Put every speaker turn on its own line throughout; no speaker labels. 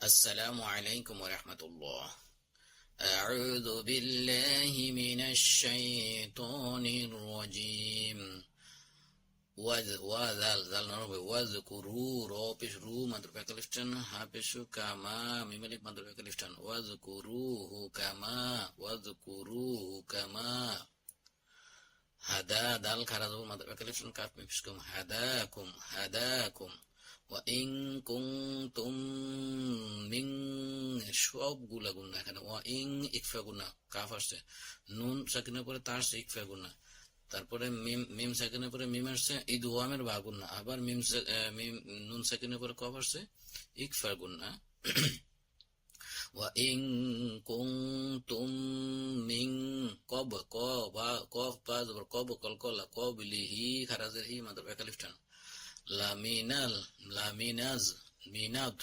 السلام عليكم ورحمة الله. أعوذ بالله من الشيطان الرجيم. واذكروا رو پیش رو مدر پیک لفتن ها پیشو کما میملیک مدر پیک لفتن واذكروه كما هدا دال خرازو مدر پیک لفتن کاف پیشکم هداكم وإن كنتم من সবগুলা গুণা এখানে ওয়াইং ইকফা গুণা কাফ আসছে, নুন সাকিনের পরে তার আসছে ইকফা গুণা, তারপরে মিম সাকিনের পরে মিম আসছে ইদওয়ামের বা গুণা, আবার নুন সাকিনের পরে কফ আসছে ইকফা গুণা। ওয়াইং কুনতুম মিন কফ বা জবর কব কলকলা কবলিহি খারাজের হি মাদার একালিফটান মিনাদ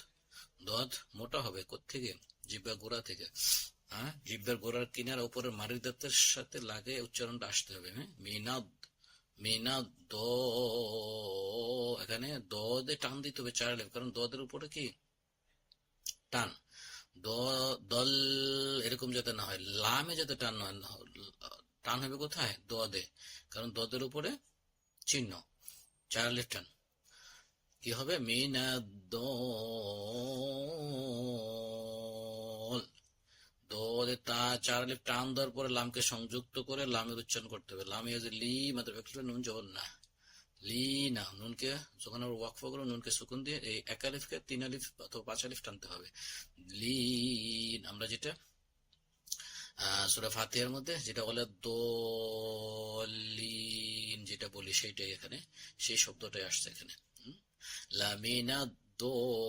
দদ মোটা হবে কোত্থেকে? জিব্বা গোড়া থেকে। জিব্বার গোড়ার কিনার উপরে মারি দাঁতের সাথে লাগে উচ্চারণটা আসতে হবে। মিনাদ দ, এখানে দে টান দিতে হবে চার আলিফ, কারণ দদের উপরে কি টান। দল এরকম যাতে না হয়, লামে যাতে টান না টান হবে কোথায়? দে, কারণ দদের উপরে চিহ্ন চার আলিফ টান। কি হবে? তা চার আলিফ টান দেওয়ার পরে লামকে সংযুক্ত করে লামের উচ্চারণ করতে হবে। লামে লি মাত্র নুন জবর না, লি না, নুনকে যখন আমরা ওয়াকফা করবো নুনকে সুকুন দিয়ে এই এক আলিফকে তিন আলিফ অথবা পাঁচ আলিফ টানতে হবে। লিন আমরা যেটা সূরা ফাতিহার মধ্যে যেটা বলে দলিন যেটা বলি সেইটাই এখানে, সেই শব্দটাই আসছে এখানে। লামিনা দলিন।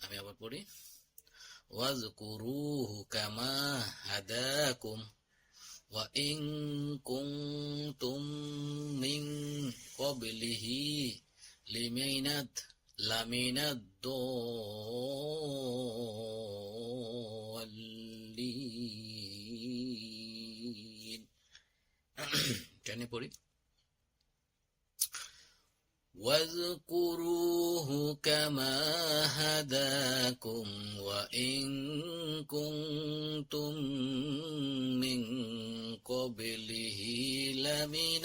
আমি আবার পড়ি, ওয়াজকুরুহু কামা হাদাকুম ওয়া ইন কুনতুম মিন ক্বাবলিহি লামিনাদ দলিন। টেনে পড়ি, واذكروه كما هداكم وإن كنتم من قبله لمن